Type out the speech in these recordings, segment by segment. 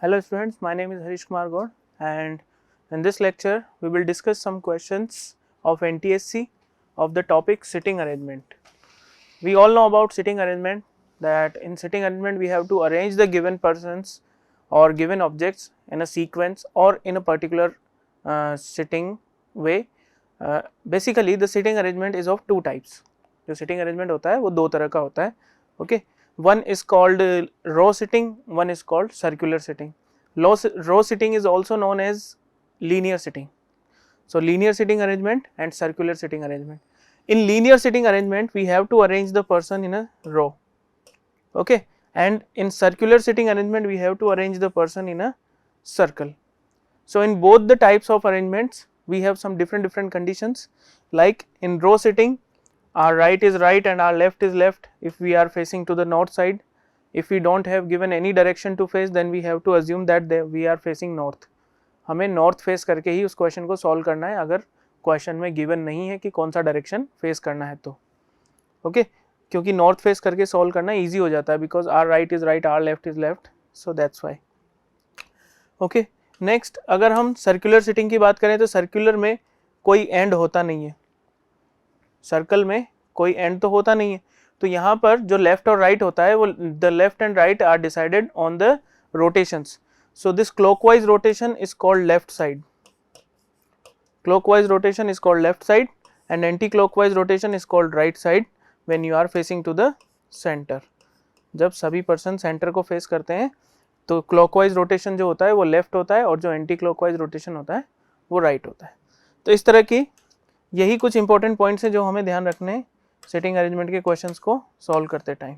Hello students, my name is Harish Kumar Gaur, and in this lecture we will discuss some questions of NTSC of the topic sitting arrangement. We all know about sitting arrangement, that in sitting arrangement we have to arrange the given persons or given objects in a sequence or in a particular sitting way. Basically the sitting arrangement is of two types. जो sitting arrangement होता है वो दो तरह का होता है. Okay, one is called row sitting, one is called circular sitting. Row sitting is also known as linear sitting. So linear sitting arrangement and circular sitting arrangement. In linear sitting arrangement we have to arrange the person in a row, okay, and in circular sitting arrangement we have to arrange the person in a circle. So in both the types of arrangements we have some different conditions, like in row sitting our right is right and our left is left if we are facing to the north side. If we don't have given any direction to face, then we have to assume that we are facing north. हमें north face करके ही उस question को solve करना है अगर question में given नहीं है कि कौन सा डायरेक्शन फेस करना है तो ओके क्योंकि नॉर्थ फेस करके सॉल्व करना इजी हो जाता है because our right is right our left is left, so that's why. Okay, next अगर हम सर्कुलर सिटिंग की बात करें तो सर्कुलर में कोई एंड होता नहीं है, सर्कल में कोई एंड तो होता नहीं है. तो यहाँ पर जो लेफ्ट और राइट होता है वो the left and right are decided on the rotations. So this clockwise rotation is called left side. Clockwise rotation is called left side and anti-clockwise rotation is called right side when you are facing to the center. जब सभी person centre को face करते हैं तो clockwise rotation जो होता है वो लेफ्ट होता है और जो anti-clockwise rotation होता है वो राइट होता है. तो इस तरह की यही कुछ इंपॉर्टेंट पॉइंट्स हैं जो हमें ध्यान रखने सिटिंग अरेंजमेंट के क्वेश्चंस को सॉल्व करते time.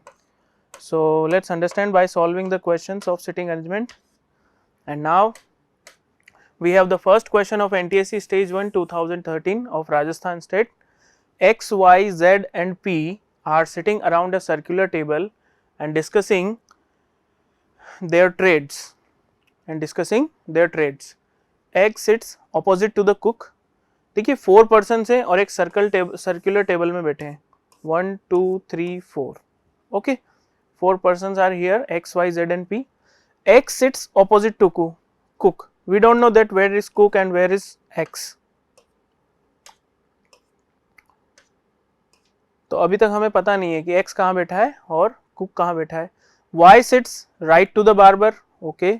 So let's understand by solving the questions of sitting arrangement. And now we have the first question of NTSC stage 1 2013 of Rajasthan state. X, Y, Z and P are sitting around a circular table and discussing their trades X sits opposite to the cook. देखिए 4 persons हैं और एक circular table में बैठे हैं 1 2 3 4. okay, 4 persons are here X, Y, Z and P. X sits opposite to cook. We don't know that where is cook and where is X. तो अभी तक हमें पता नहीं है कि X कहाँ बैठा है और cook कहाँ बैठा है. Y sits right to the barber. Okay,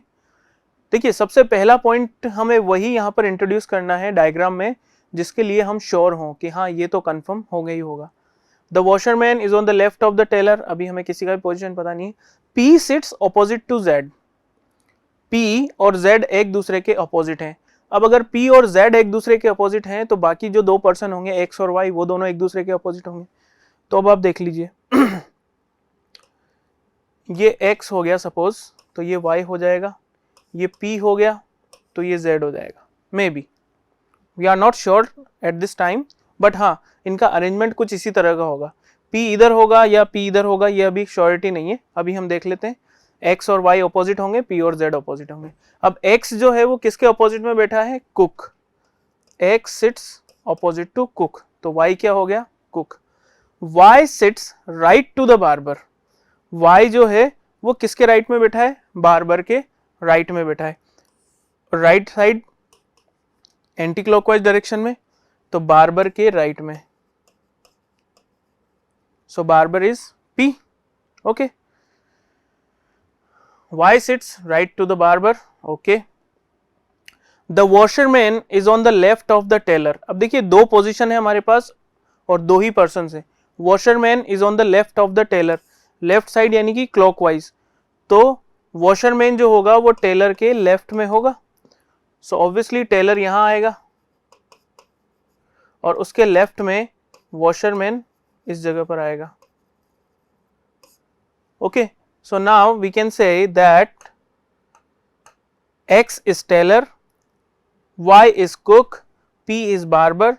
देखिए सबसे पहला पॉइंट हमें वही यहाँ पर इंट्रोड्यूस करना है डायग्राम में जिसके लिए हम श्योर हों कि हाँ ये तो कंफर्म हो गई होगा. The washerman is on the left of the tailor. अभी हमें किसी का भी पोजिशन पता नहीं. P sits opposite to Z. P और Z एक दूसरे के अपोजिट हैं. अब अगर P और Z एक दूसरे के अपोजिट हैं तो बाकी जो दो पर्सन होंगे X और Y वो दोनों एक दूसरे के अपोजिट होंगे. तो अब आप देख लीजिए ये X हो गया सपोज तो ये Y हो जाएगा, ये P हो गया तो ये Z हो जाएगा. Maybe, we are not sure at this time, but हाँ इनका अरेंजमेंट कुछ इसी तरह का होगा. P इधर होगा या P इधर होगा ये अभी श्योरिटी नहीं है. अभी हम देख लेते हैं. X और Y अपोजिट होंगे, P और Z अपोजिट होंगे. अब X जो है वो किसके अपोजिट में बैठा है? Cook. X sits opposite to cook तो Y क्या हो गया? Cook. Y sits right to the barber. Y जो है वो किसके राइट में बैठा है? बार्बर के राइट में बैठा है. Right side anti clockwise direction में तो बार्बर के राइट में. So barber is P. Okay, Y sits right to the barber. Okay. The washerman is on the left of the tailor. अब देखिए दो पोजीशन है हमारे पास और दो ही पर्सन है. Washerman is on the left of the tailor. Left side यानी कि क्लॉकवाइज. तो वॉशरमैन जो होगा वो टेलर के लेफ्ट में होगा. सो ऑब्वियसली टेलर यहां आएगा और उसके लेफ्ट में वॉशरमैन इस जगह पर आएगा. Okay, so now we can say that X is tailor, Y is cook, P is barber,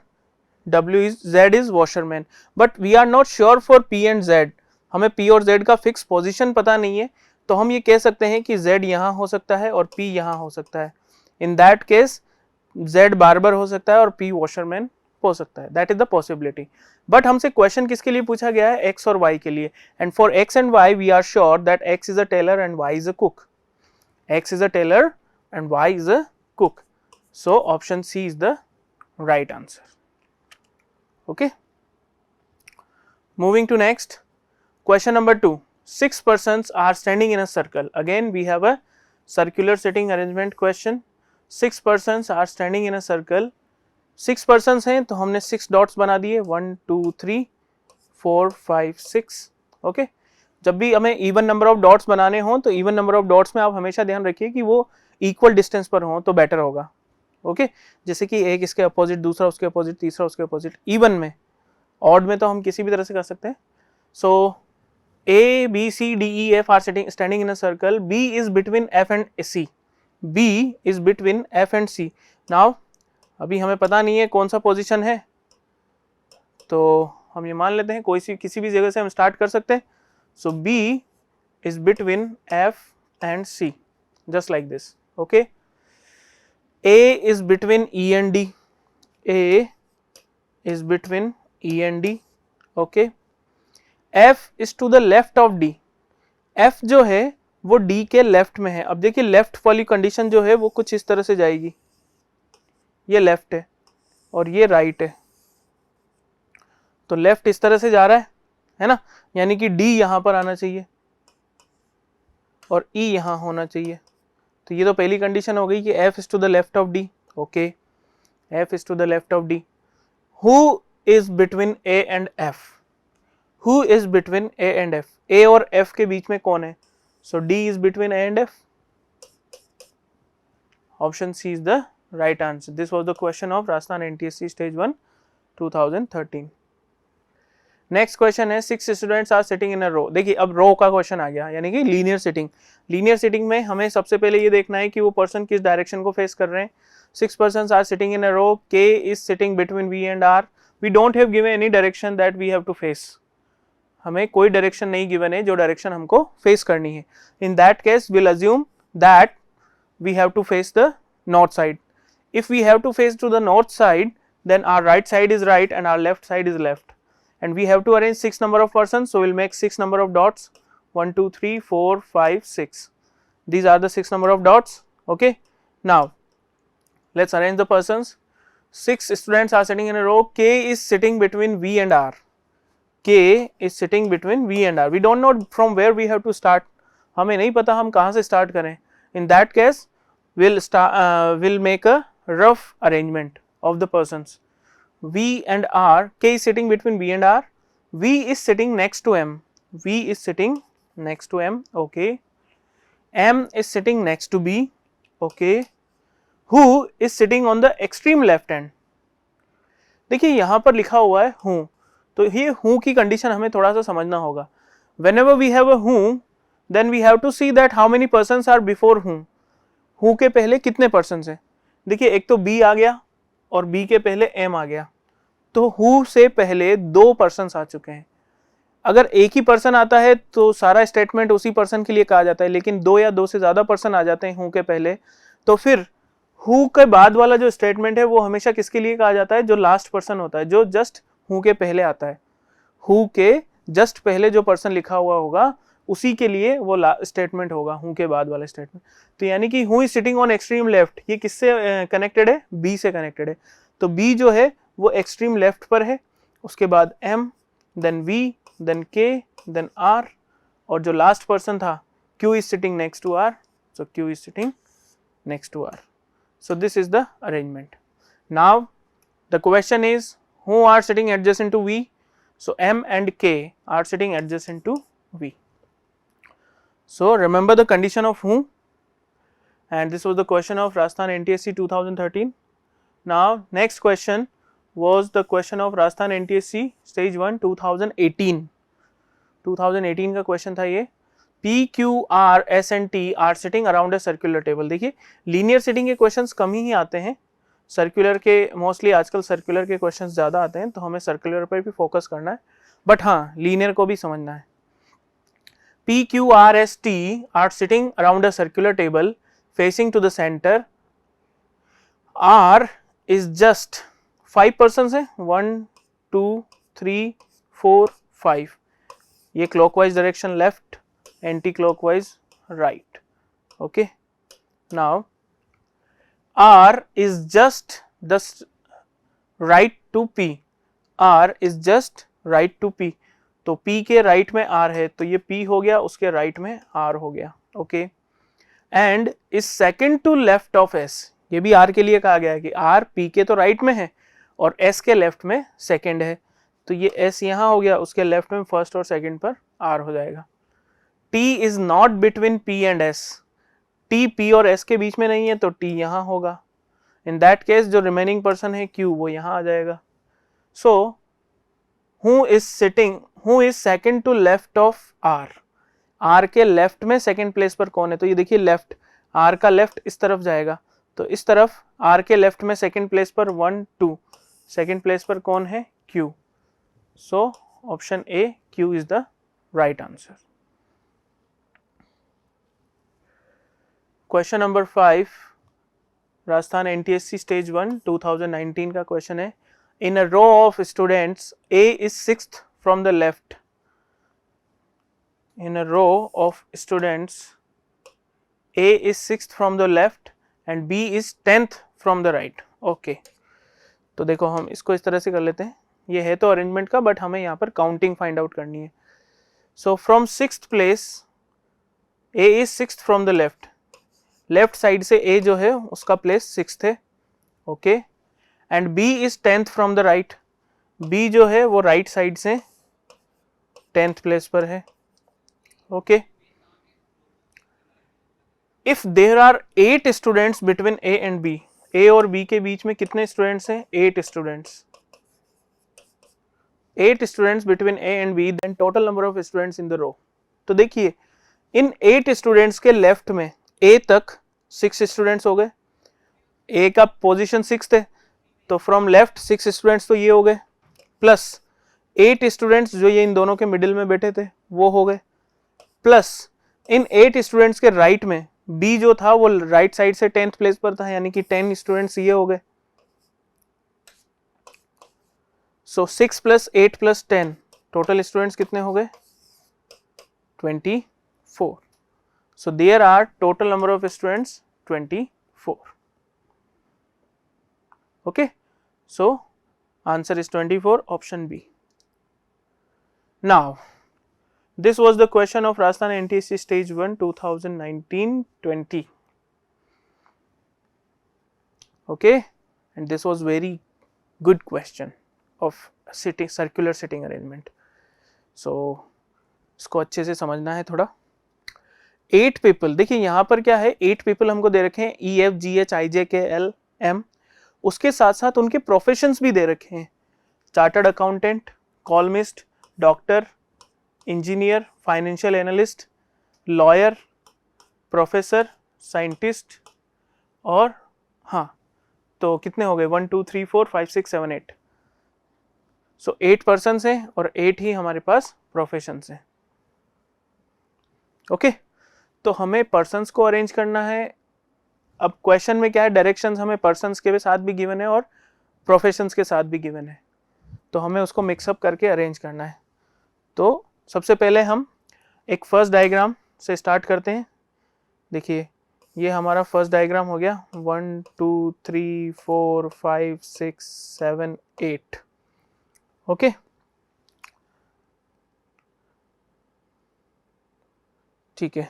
Z is washerman. But we are not sure for P and Z. हमें P और Z का fix position पता नहीं है तो हम ये कह सकते हैं कि Z यहाँ हो सकता है और P यहाँ हो सकता है. In that case Z barber हो सकता है और P washerman हो सकता है. That is the possibility. But हमसे क्वेश्चन किसके लिए पूछा गया है? X और Y के लिए. And for X and Y we are sure that X is a tailor and Y is a cook. X is a tailor and Y is a cook. So option C is the right answer. Okay. Moving to next question number 2. 6 persons are standing in a circle. Again we have a circular sitting arrangement question. 6 persons are standing in a circle. 6 persons हैं तो हमने 6 dots बना दिए 1 2 3 4 5 6. Okay. जब भी हमें even number of dots बनाने हों तो इवन नंबर ऑफ डॉट्स में आप हमेशा ध्यान रखिए कि वो इक्वल डिस्टेंस पर हो तो बेटर होगा. ओके. जैसे कि एक इसके अपोजिट, दूसरा उसके अपोजिट, तीसरा उसके अपोजिट. इवन में, ऑड में तो हम किसी भी तरह से कर सकते हैं. सो A, B, C, D, E, F are standing in a circle. B is between F and C. B is between F and C. Now अभी हमें पता नहीं है कौन सा पोजीशन है, तो हम ये मान लेते हैं किसी भी जगह से हम स्टार्ट कर सकते हैं. सो B is between F and C, just like this. Okay. A is between E and D. A is between E and D. Okay. F is to the left of D. F जो है वो D के left में है. अब देखिए left वाली condition जो है वो कुछ इस तरह से जाएगी. ये लेफ्ट है और ये राइट है, तो लेफ्ट इस तरह से जा रहा है ना, यानी कि D यहां पर आना चाहिए और E यहां होना चाहिए. तो ये तो पहली कंडीशन हो गई कि F is to the left of D. Okay. F is to the left of D. Who is between A and F? Who is between A and F? A और F के बीच में कौन है? So D is between A and F. Option C is the right answer. This was the question of Rajasthan NTSC Stage 1 2013. Next question है 6 students are sitting in a रो. देखिए अब रो का question आ गया, यानी कि लीनियर सिटिंग. लीनियर सिटिंग में हमें सबसे पहले ये देखना है कि वो पर्सन किस डायरेक्शन को फेस कर रहे हैं. 6 persons are sitting in a row. K is sitting between V and R. We don't have given any direction that we have to face. हमें कोई डायरेक्शन नहीं गिवन है जो डायरेक्शन हमको फेस करनी है. In that case will assume that we have to face the north side. If we have to face to the north side then our right side is right and our left side is left, and we have to arrange 6 number of persons, so we'll make 6 number of dots. 1 2 3 4 5 6. These are the 6 number of dots. Okay. Now let's arrange the persons. 6 students are sitting in a row. K is sitting between V and R. K is sitting between V and R. We don't know from where we have to start. हमें नहीं पता हम कहाँ से start करें. In that case, we'll make a rough arrangement of the persons. V and R. K is sitting between V and R. V is sitting next to M. V is sitting next to M. Okay. M is sitting next to B. Okay. Who is sitting on the extreme left hand. देखिए यहाँ पर लिखा हुआ है who, तो ये who की condition हमें थोड़ा सा समझना होगा. Whenever we have a who, then we have to see that how many persons are before who. who के पहले कितने persons हैं. देखिए एक तो B आ गया और B के पहले M आ गया, तो who से पहले 2 persons आ चुके हैं. अगर एक ही पर्सन आता है तो सारा स्टेटमेंट उसी पर्सन के लिए कहा जाता है, लेकिन 2 या 2 से ज्यादा पर्सन आ जाते हैं who के पहले, तो फिर who के बाद वाला जो स्टेटमेंट है वो हमेशा किसके लिए कहा जाता है, जो लास्ट पर्सन होता है, जो जस्ट who के पहले आता है. who के जस्ट पहले जो पर्सन लिखा हुआ होगा उसी के लिए वो स्टेटमेंट होगा, who के बाद वाला स्टेटमेंट. तो यानी कि who is sitting on extreme left, ये किससे कनेक्टेड है, B से कनेक्टेड है. तो B जो है वो एक्सट्रीम लेफ्ट पर है, उसके बाद M, then V, then K, then R, और जो लास्ट पर्सन था Q is sitting next to R, so Q is sitting next to R. So this is the arrangement. Now the question is who are sitting adjacent to V. So M and K are sitting adjacent to V. So remember the condition of who, and this was the question of Rajasthan NTSC 2013. Now next question was the question of Rajasthan NTSC Stage 1 2018. 2018 का question था ये. P, Q, R, S and T are sitting around a circular table. देखिए linear sitting के questions कम ही आते हैं, circular के mostly आजकल circular के क्वेश्चंस ज़्यादा आते हैं, तो हमें सर्कुलर पर भी फोकस करना है, बट हाँ लीनियर को भी समझना है. P, Q, R, S, T are sitting around a circular table facing to the center. R is just 5 persons है, 1 2 3 4 5. ये clockwise direction left, anti clockwise right. Okay. now R is just the right to P, R is just right to P, तो P के right में R है तो ये P हो गया, उसके राइट में R हो गया, okay. And is second to left of S, ये भी R के लिए कहा गया है कि R P के तो राइट में है और S के लेफ्ट में सेकंड है, तो ये S यहाँ हो गया, उसके लेफ्ट में फर्स्ट और सेकंड पर R हो जाएगा। T is not between P and S, T P और S के बीच में नहीं है तो T यहाँ होगा, इन दैट केस जो रिमेनिंग पर्सन है Q वो यहाँ आ जाएगा। So who is second to left of R, R के लेफ्ट में सेकंड प्लेस पर कौन है, तो ये देखिए लेफ्ट, R का लेफ्ट इस तरफ जाएगा, तो इस तरफ R के लेफ्ट में सेकंड प्लेस पर 1 2, सेकंड प्लेस पर कौन है, Q। So option A Q is the right answer. Question number 5, Rajasthan NTSC stage 1 2019 का क्वेश्चन है। In a row of students A is sixth from the left, in a row of students A is sixth from the left and B is 10th from the right, okay. तो देखो हम इसको इस तरह से कर लेते हैं, ये है तो अरेंजमेंट का बट हमें यहाँ पर काउंटिंग फाइंड आउट करनी है। So from sixth place A is sixth from the left, left side से A जो है उसका प्लेस सिक्स्थ है, okay. And B is 10th from the right, B जो है वो राइट साइड से 10th प्लेस पर है, okay. If there are 8 students between A and B, A और B के बीच में कितने स्टूडेंट्स हैं, 8 students, 8 students between A and B, then total number of students in the row. तो देखिए इन 8 स्टूडेंट्स के लेफ्ट में A तक 6 स्टूडेंट्स हो गए, A का पोजीशन 6th है तो फ्रॉम लेफ्ट 6 स्टूडेंट्स तो ये हो गए, प्लस 8 स्टूडेंट्स जो ये इन दोनों के मिडिल में बैठे थे वो हो गए, प्लस इन 8 स्टूडेंट्स के राइट में B जो था वो राइट साइड से 10th प्लेस पर था, यानी कि 10 स्टूडेंट्स ये हो गए। सो 6 + 8 + 10 टोटल स्टूडेंट्स कितने हो गए, 24। So there are total number of students 24. Okay, so answer is 24, option B. Now this was the question of Rajasthan NTSC stage 1 2019-20. Okay, and this was very good question of circular sitting arrangement. So इसको अच्छे से समझना है थोड़ा। 8 people, देखिए यहाँ पर क्या है, 8 पीपल हमको दे रखे हैं, EFGHIJKL M, उसके साथ साथ उनके प्रोफेशंस भी दे रखे हैं, chartered accountant, columnist, doctor, engineer, financial analyst, lawyer, professor, scientist, और हाँ तो कितने हो गए, 1 2 3 4 5 6 7 8। सो 8 पर्सन्स हैं और 8 ही हमारे पास प्रोफेशंस हैं, ओके। तो हमें पर्सन्स को अरेंज करना है। अब क्वेश्चन में क्या है, डायरेक्शंस हमें पर्सन्स के साथ भी गिवन है और प्रोफेशंस के साथ भी गिवन है, तो हमें उसको मिक्सअप करके अरेंज करना है। तो सबसे पहले हम एक फर्स्ट डायग्राम से स्टार्ट करते हैं। देखिए ये हमारा फर्स्ट डायग्राम हो गया, 1 2 3 4 5 6 7 8, ओके। ठीक है,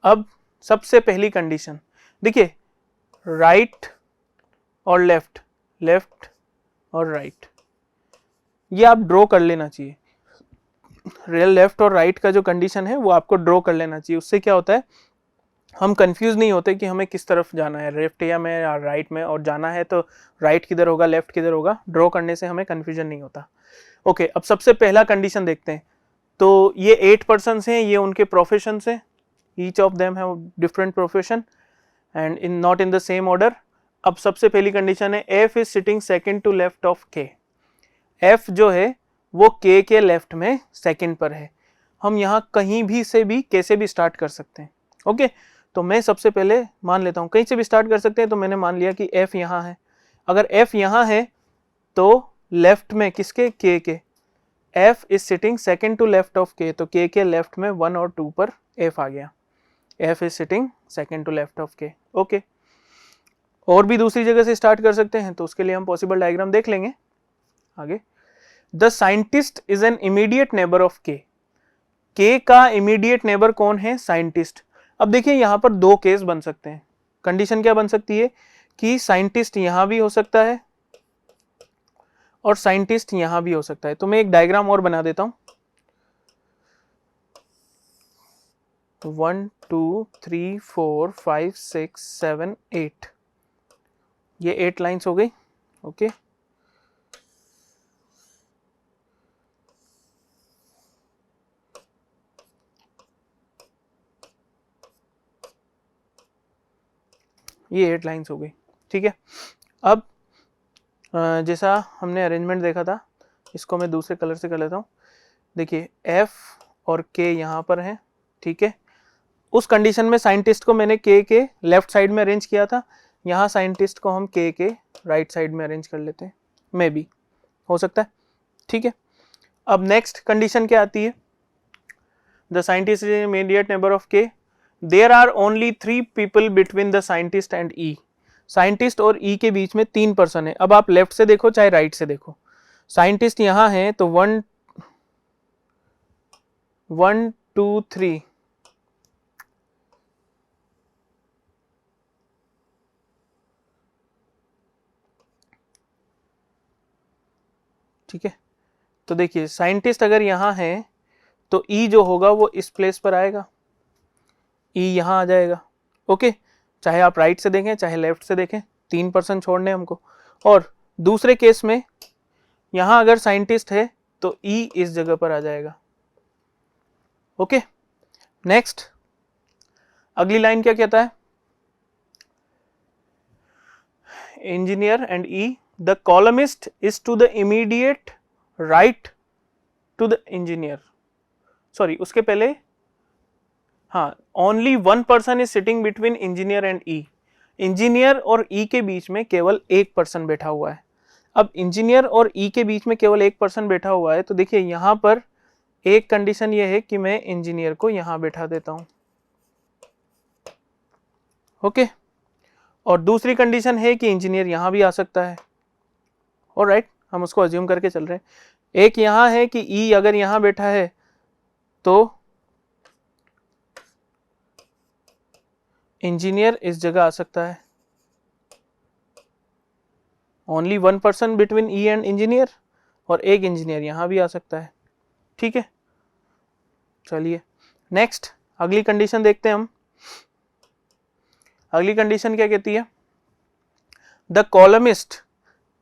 अब सबसे पहली कंडीशन देखिए, राइट और लेफ्ट, लेफ्ट और राइट, ये आप ड्रॉ कर लेना चाहिए। रियल लेफ्ट और राइट का जो कंडीशन है वो आपको ड्रॉ कर लेना चाहिए, उससे क्या होता है हम कंफ्यूज नहीं होते कि हमें किस तरफ जाना है, लेफ्ट या में या राइट में, और जाना है तो राइट किधर होगा लेफ्ट किधर होगा, ड्रॉ करने से हमें कन्फ्यूजन नहीं होता। ओके, अब सबसे पहला कंडीशन देखते हैं। तो ये 8 पर्सन्स हैं, ये उनके प्रोफेशंस हैं, each of them have different profession and in not in the same order. अब सबसे पहली कंडीशन है F is sitting second to left of K, F जो है वो K के लेफ्ट में सेकंड पर है। हम यहाँ कहीं भी से भी कैसे भी स्टार्ट कर सकते हैं, ओके। तो मैं सबसे पहले मान लेता हूँ कहीं से भी स्टार्ट कर सकते हैं, तो मैंने मान लिया कि F यहाँ है। अगर F यहाँ है तो लेफ्ट में किसके, K के, F is sitting second to left of K, तो K के लेफ्ट में 1 और 2 पर F आ गया, F is sitting second to left of K. Okay, और भी दूसरी जगह से स्टार्ट कर सकते हैं, तो उसके लिए हम पॉसिबल डायग्राम देख लेंगे आगे. The scientist is an immediate neighbour of K. K का इमीडिएट नेबर कौन है? साइंटिस्ट. अब देखिए यहाँ पर दो केस बन सकते हैं. कंडीशन क्या बन सकती है कि साइंटिस्ट यहां भी हो सकता है और साइंटिस्ट यहां भी हो सकता है. तो मैं एक डायग्राम और बना देता हूं. 1 2 3 4 5 6 7 8, ये 8 लाइंस हो गई. ओके, ये 8 लाइंस हो गई. ठीक है, अब जैसा हमने अरेंजमेंट देखा था, इसको मैं दूसरे कलर से कर लेता हूँ. देखिए F और K यहाँ पर हैं. ठीक है, उस कंडीशन में साइंटिस्ट को मैंने K के लेफ्ट साइड में अरेंज किया था, यहाँ साइंटिस्ट को हम K के राइट साइड में अरेंज कर लेते हैं. मे बी हो सकता है. ठीक है, अब नेक्स्ट कंडीशन क्या आती है? The scientist is immediate neighbour of K. There are only 3 people between the scientist and E. Scientist और E के बीच में 3 पर्सन है. अब आप लेफ्ट से देखो चाहे राइट से देखो, साइंटिस्ट यहां है तो 1 2 3, ठीक है. तो देखिए साइंटिस्ट अगर यहां है तो E जो होगा वो इस प्लेस पर आएगा, E यहां आ जाएगा. ओके, चाहे आप राइट से देखें चाहे लेफ्ट से देखें, 3 पर्सन छोड़ने हमको. और दूसरे केस में यहां अगर साइंटिस्ट है तो E इस जगह पर आ जाएगा. ओके, नेक्स्ट अगली लाइन क्या कहता है? Engineer and E, the columnist is to the immediate right to the engineer. Sorry, उसके पहले हाँ, only 1 person is sitting between engineer and E. Engineer और E के बीच में केवल एक पर्सन बैठा हुआ है. अब इंजीनियर और E के बीच में केवल एक पर्सन बैठा हुआ है, तो देखिए यहां पर एक कंडीशन ये है कि मैं इंजीनियर को यहां बैठा देता हूं. ओके, और दूसरी कंडीशन है कि इंजीनियर यहां भी आ सकता है. ऑलराइट, हम उसको अज्यूम करके चल रहे हैं. एक यहां है कि E अगर यहां बैठा है तो इंजीनियर इस जगह आ सकता है. Only 1 person between E and engineer, और एक इंजीनियर यहां भी आ सकता है. ठीक है, चलिए नेक्स्ट अगली कंडीशन देखते हैं हम. अगली कंडीशन क्या कहती है? The columnist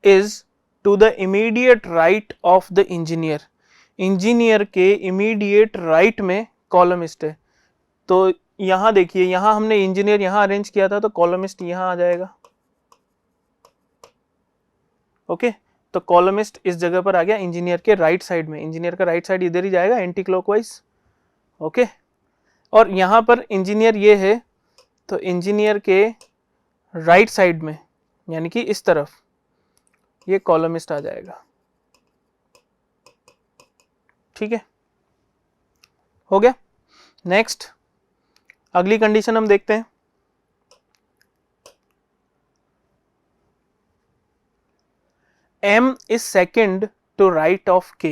is to the immediate right of the engineer. Engineer के इमीडिएट राइट में कॉलमिस्ट है. तो यहां देखिए, यहां हमने इंजीनियर यहां अरेंज किया था तो कॉलमिस्ट यहां आ जाएगा. ओके, तो कॉलमिस्ट इस जगह पर आ गया इंजीनियर के राइट साइड में. इंजीनियर का राइट साइड इधर ही जाएगा एंटी क्लॉकवाइज. ओके, और यहां पर इंजीनियर ये है तो इंजीनियर के राइट साइड में यानी कि इस तरफ ये कॉलमिस्ट आ जाएगा. ठीक है, हो गया. नेक्स्ट अगली कंडीशन हम देखते हैं. M is second to right of K.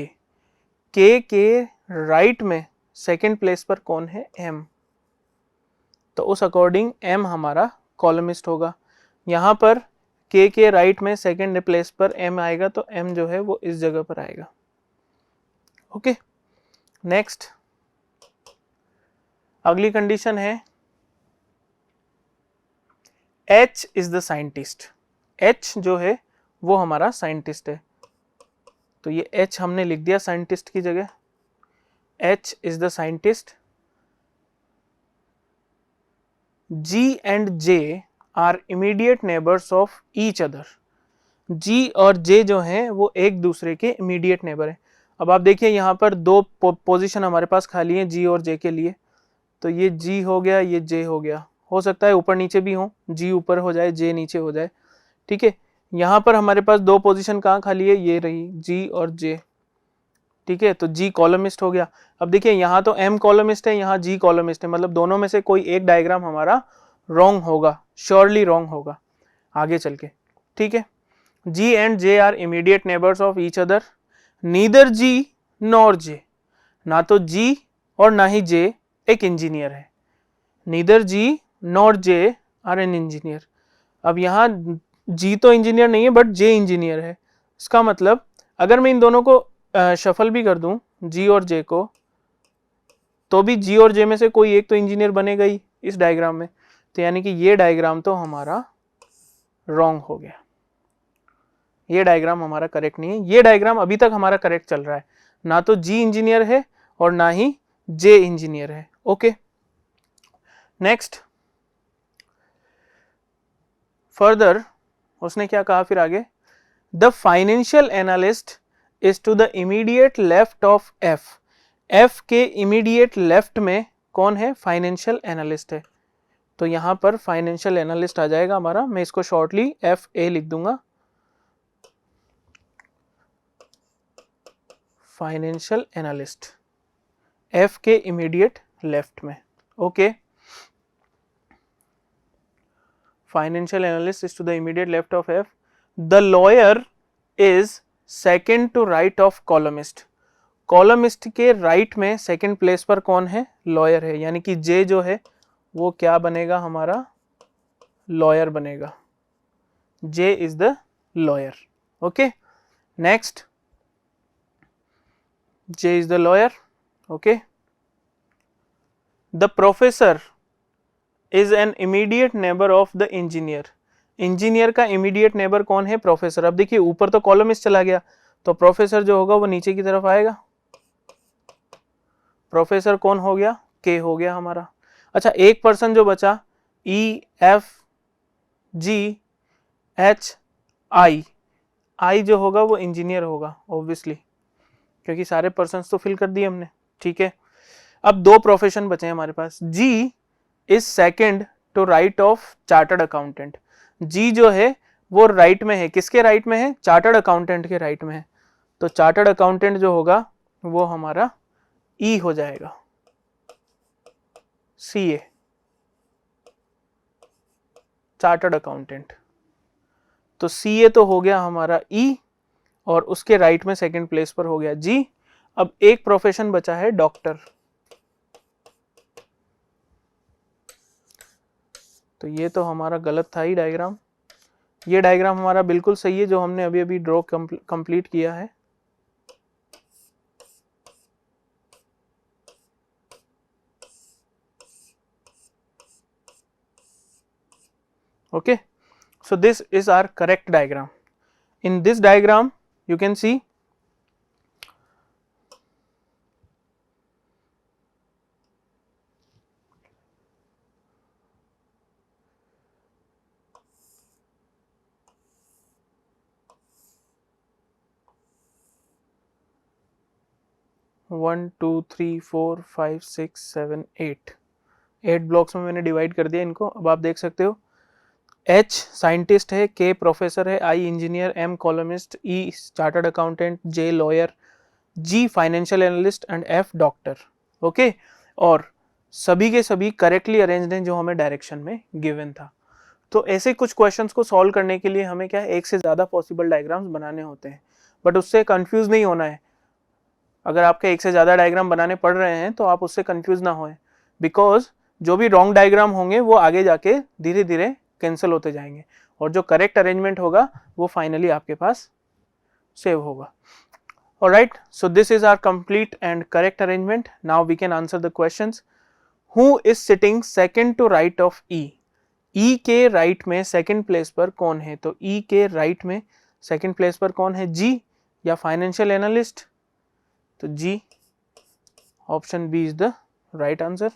K के राइट में सेकेंड प्लेस पर कौन है? M. तो उस अकॉर्डिंग M हमारा कॉलमिस्ट होगा. यहां पर K के राइट में सेकेंड प्लेस पर M आएगा तो M जो है वो इस जगह पर आएगा. ओके, नेक्स्ट अगली कंडीशन है H is the scientist. H जो है वो हमारा साइंटिस्ट है, तो ये H हमने लिख दिया साइंटिस्ट की जगह. H is the scientist. G and J are immediate neighbours of each other. G और J जो हैं वो एक दूसरे के इमीडिएट नेबर हैं. अब आप देखिए यहाँ पर दो पोजीशन हमारे पास खाली हैं G और J के लिए. तो ये G हो गया, ये J हो गया. हो सकता है ऊपर नीचे भी हो, G ऊपर हो जाए J नीचे हो जाए. ठीक है, यहाँ पर हमारे पास दो पोजीशन कहाँ खाली है? ये रही G और J. ठीक है, तो G कॉलमिस्ट हो गया। अब देखिए यहाँ तो M कॉलमिस्ट है, यहाँ G कॉलमिस्ट है, मतलब दोनों में से कोई एक डायग्राम हमारा रॉन्ग होगा, श्योरली रॉन्ग होगा आगे चल के, ठीक है। G and J are immediate neighbours of each other, neither G nor J, ना तो G और ना ही J एक इंजीनियर है, neither G nor J are an engineer. अब यहाँ G तो इंजीनियर नहीं है बट J इंजीनियर है, इसका मतलब अगर मैं इन दोनों को शफल भी कर दूं G और J को, तो भी G और J में से कोई एक तो इंजीनियर बनेगा ही इस डायग्राम में, तो यानी कि ये डायग्राम तो हमारा रॉन्ग हो गया, ये डायग्राम हमारा करेक्ट नहीं है। ये डायग्राम अभी तक हमारा करेक्ट चल रहा है, ना तो G इंजीनियर है और ना ही J इंजीनियर है। ओके, नेक्स्ट फर्दर उसने क्या कहा फिर आगे, the financial analyst is to the immediate left of F, F के इमीडिएट लेफ्ट में कौन है, फाइनेंशियल एनालिस्ट है, तो यहां पर फाइनेंशियल एनालिस्ट आ जाएगा हमारा, मैं इसको शॉर्टली FA लिख दूंगा, फाइनेंशियल एनालिस्ट F के इमीडिएट लेफ्ट में। Okay, financial analyst is to the immediate left of F, the lawyer is second to right of columnist, columnist के राइट में सेकेंड प्लेस पर कौन है, लॉयर है, यानी कि J जो है वो क्या बनेगा हमारा, लॉयर बनेगा, J is the lawyer. Okay, next J is the lawyer. Okay, the professor is an immediate neighbor of the engineer, engineer का इमीडिएट नेबर कौन है, प्रोफेसर। अब देखिए ऊपर तो कॉलमिस्ट चला गया, तो प्रोफेसर जो होगा वो नीचे की तरफ आएगा, प्रोफेसर कौन हो गया, K हो गया हमारा। अच्छा, एक पर्सन जो बचा E F G H I जो होगा वो इंजीनियर होगा ऑब्वियसली, क्योंकि सारे पर्सन्स तो फिल कर दिए हमने, ठीक है। अब दो प्रोफेशन बचे हैं हमारे पास, G is second to right of chartered accountant, G जो है वो राइट में है, किसके राइट में है, चार्टर्ड अकाउंटेंट के राइट में है, तो चार्टर्ड अकाउंटेंट जो होगा वो हमारा E हो जाएगा, CA चार्टर्ड अकाउंटेंट, तो CA तो हो गया हमारा E और उसके राइट में सेकंड प्लेस पर हो गया G। अब एक प्रोफेशन बचा है डॉक्टर, तो ये तो हमारा गलत था ही डायग्राम, ये डायग्राम हमारा बिल्कुल सही है जो हमने अभी अभी ड्रॉ कंप्लीट किया है। Okay, so this is our correct diagram. In this diagram you can see one two three four five six seven eight blocks में मैंने डिवाइड कर दिया इनको। अब आप देख सकते हो H साइंटिस्ट है, K प्रोफेसर है, I engineer, M columnist, E chartered accountant, J lawyer, G financial analyst and F doctor. Okay, और सभी के सभी करेक्टली अरेंज्ड हैं जो हमें डायरेक्शन में गिवन था। तो ऐसे कुछ क्वेश्चंस को सॉल्व करने के लिए हमें क्या है, एक से ज़्यादा पॉसिबल डायग्राम्स बनाने होते हैं, बट उससे कंफ्यूज नहीं होना है। अगर आपके एक से ज़्यादा डायग्राम बनाने पड़ रहे हैं तो आप उससे कंफ्यूज ना होए, बिकॉज जो भी रॉन्ग डायग्राम होंगे वो आगे जाके धीरे धीरे कैंसिल होते जाएंगे और जो करेक्ट अरेंजमेंट होगा वो फाइनली आपके पास सेव होगा। Alright, so this is our complete and correct arrangement. Now we can answer the questions. Who is sitting second to right of E? E के राइट में सेकंड प्लेस पर कौन है, तो E के राइट में सेकंड प्लेस पर कौन है, G या फाइनेंशियल एनालिस्ट, तो G option B is the right answer.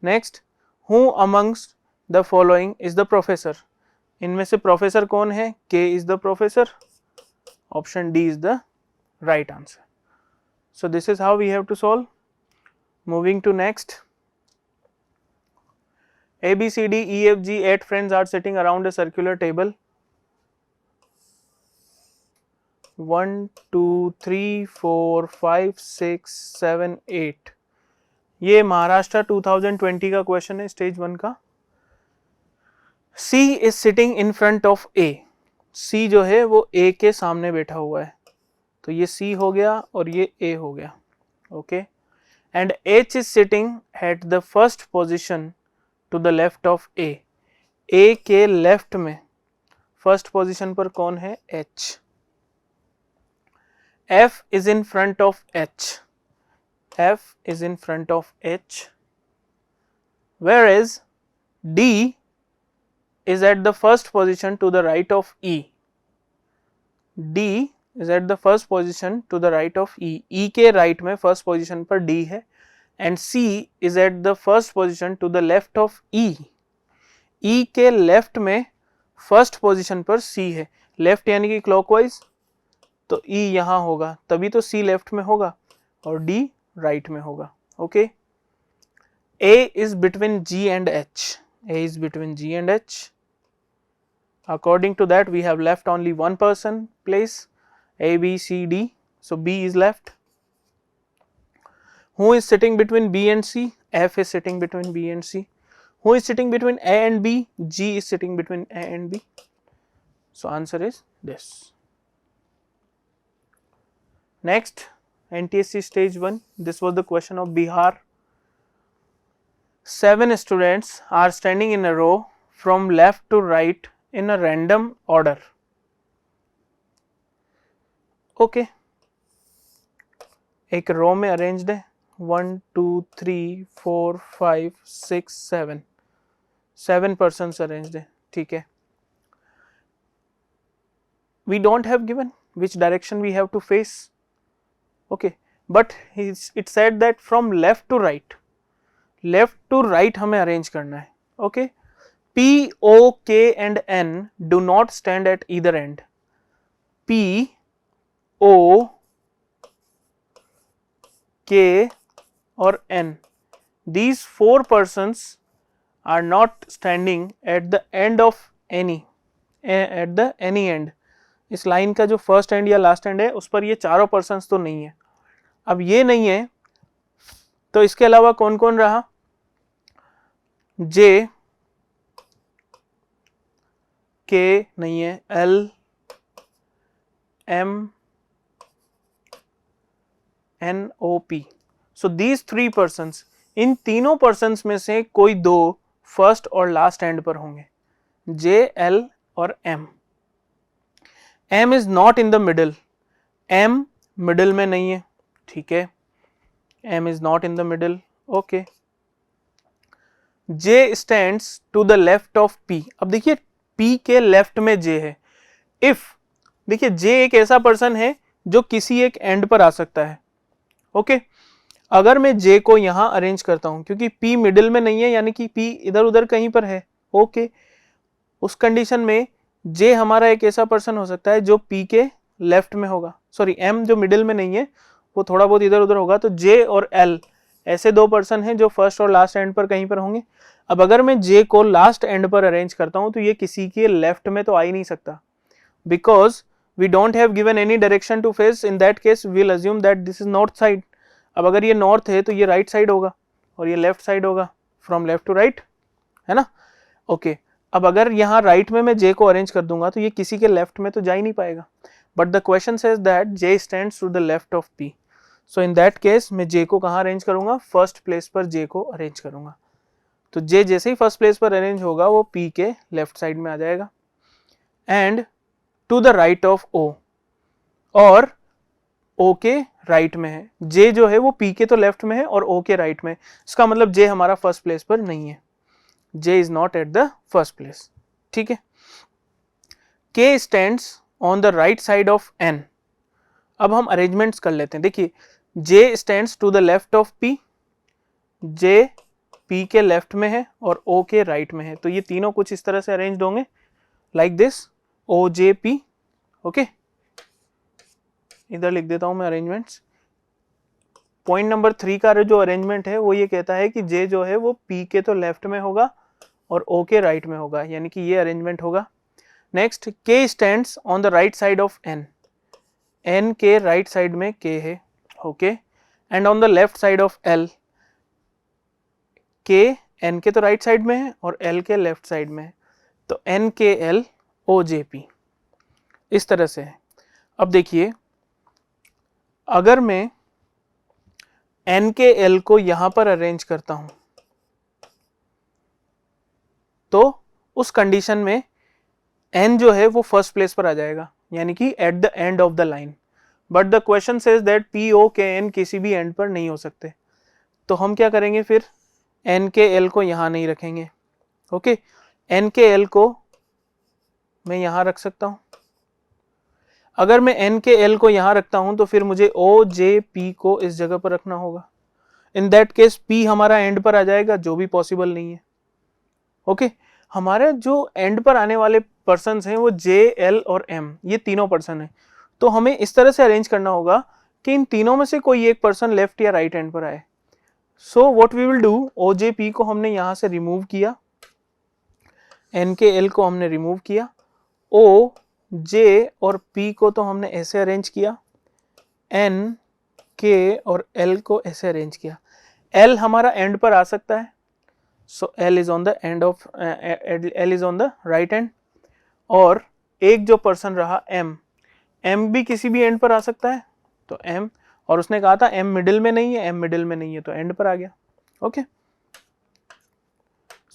Next, who amongst the following is the professor? इनमें से प्रोफेसर कौन है, K is the professor, option D is the right answer. So this is how we have to solve. Moving to next, A B C D E F G 8 friends are sitting around a circular table. 1 2 3 4 5 6 7 8 ये महाराष्ट्र 2020 का question है, stage 1 का। C is sitting in front of A, C जो है वो A के सामने बैठा हुआ है, तो ये C हो गया और ये A हो गया, okay. And H is sitting at the first position to the left of A, A के लेफ्ट में फर्स्ट पोजिशन पर कौन है? H। F is in front of H, F is in front of H, whereas D is at the first position to the right of E, D is at the first position to the right of E, E के right में first position पर D है, and C is at the first position to the left of E, E के left में first position पर C है, left यानी कि clockwise, तो E यहाँ होगा, तभी तो C लेफ्ट में होगा और D राइट में होगा, okay. A is between G and H, A is between G and H. According to that, we have left only one person place, A, B, C, D, so B is left. Who is sitting between B and C? F is sitting between B and C. Who is sitting between A and B? G is sitting between A and B. So answer is this. Next, NTSC stage 1, this was the question of Bihar. 7 students are standing in a row from left to right in a random order. Okay, एक रो में arranged है 1 2 3 4 5 6 7, 7 persons arranged है, ठीक है। We don't have given which direction we have to face, okay, but it said that from left to right हमें arrange करना है, okay। P, O, K and N do not stand at either end. P, O, K और N, these 4 persons are not standing at the end of any end. इस line का जो first and या last and है उस पर ये चारों पर्सन्स तो नहीं है। अब ये नहीं है तो इसके अलावा कौन कौन रहा? J, K नहीं है, L, M, N, O, P. So these 3 persons, इन तीनों persons में से कोई दो फर्स्ट और लास्ट एंड पर होंगे, J, L और M. M is not in the middle, M middle में नहीं है, ठीक है, M is not in the middle, okay. J stands to the left of P. अब देखिए P के लेफ्ट में J है। If देखिए J एक ऐसा पर्सन है जो किसी एक एंड पर आ सकता है, ओके। अगर मैं J को यहां अरेंज करता हूं क्योंकि P मिडिल में नहीं है यानी कि P इधर उधर कहीं पर है, ओके। उस कंडीशन में J हमारा एक ऐसा पर्सन हो सकता है जो P के लेफ्ट में होगा, सॉरी M जो मिडिल में नहीं है वो थोड़ा बहुत इधर उधर होगा, तो J और L ऐसे दो पर्सन हैं जो फर्स्ट और लास्ट एंड पर कहीं पर होंगे। अब अगर मैं J को लास्ट एंड पर अरेंज करता हूं तो ये किसी के लेफ्ट में तो आ ही नहीं सकता, because we don't have given any direction to face. In that case we will assume that this is north side. अब अगर ये नॉर्थ है तो ये राइट साइड होगा और ये लेफ्ट साइड होगा, फ्रॉम लेफ्ट टू राइट, है ना, ओके। अब अगर यहाँ राइट में मैं J को अरेंज कर दूंगा तो ये किसी के लेफ्ट में तो जा ही नहीं पाएगा, but the question says that J stands to the left of P। So in that case मैं J को कहाँ अरेंज करूंगा? फर्स्ट प्लेस पर J को अरेंज करूंगा। तो J जैसे ही फर्स्ट प्लेस पर अरेंज होगा वो P के लेफ्ट साइड में आ जाएगा and to the right of O, और O के राइट में है। J जो है वो P के तो लेफ्ट में है और O के राइट में, इसका मतलब J हमारा फर्स्ट प्लेस पर नहीं है, J is not at the first place, ठीक है। K stands on the right side of N। अब हम अरेंजमेंट्स कर लेते हैं। देखिए J stands to the left of P, J P के लेफ्ट में है और O के राइट में है, तो ये तीनों कुछ इस तरह से अरेंज्ड होंगे like this, O J P, okay. इधर लिख देता हूं मैं अरेंजमेंट्स। पॉइंट नंबर 3 का जो अरेंजमेंट है वो ये कहता है कि J जो है वो P के तो लेफ्ट में होगा और O के राइट में होगा, यानी कि ये अरेंजमेंट होगा। Next, K stands on the right side of N। n के राइट साइड में k है, okay, and on the left side of l k n के तो राइट साइड में है और l के लेफ्ट साइड में है, तो n k l o j p इस तरह से है। अब देखिए अगर मैं n के l को यहां पर अरेंज करता हूं तो उस कंडीशन में n जो है वो फर्स्ट प्लेस पर आ जाएगा, यानी कि at the end of the line, but the question says that p o k n किसी भी एंड पर नहीं हो सकते, तो हम क्या करेंगे फिर n के l को यहां नहीं रखेंगे, ओके, n के l को मैं यहां रख सकता हूं। अगर मैं n के l को यहां रखता हूं तो फिर मुझे o j p को इस जगह पर रखना होगा, इन दैट केस p हमारा एंड पर आ जाएगा, जो भी पॉसिबल नहीं है, ओके। हमारे जो एंड पर आने वाले पर्सन हैं वो j l और m, ये तीनों पर्सन हैं, तो हमें इस तरह से अरेंज करना होगा कि इन तीनों में से कोई एक पर्सन लेफ्ट या राइट एंड पर आए। So what we will do, o j p को हमने यहां से रिमूव किया, n के l को हमने रिमूव किया, o j और p को तो हमने ऐसे अरेंज किया, n k और l को ऐसे अरेंज किया। l हमारा एंड पर आ सकता है, सो l is on the end of l is on the right and, और एक जो पर्सन रहा m भी किसी भी एंड पर आ सकता है, तो m, और उसने कहा था m मिडिल में नहीं है, m मिडिल में नहीं है तो एंड पर आ गया, okay.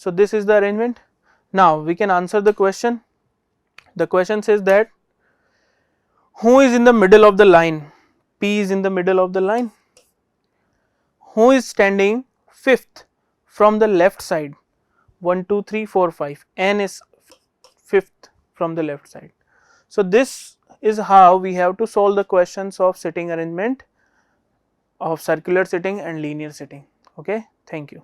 So this is the arrangement. Now we can answer the question. The question says that who is in the middle of the line, p is in the middle of the line, who is standing fifth from the left side, 1 2 3 4 5, n is fifth from the left side. So this is how we have to solve the questions of sitting arrangement of circular sitting and linear sitting, okay. Thank you.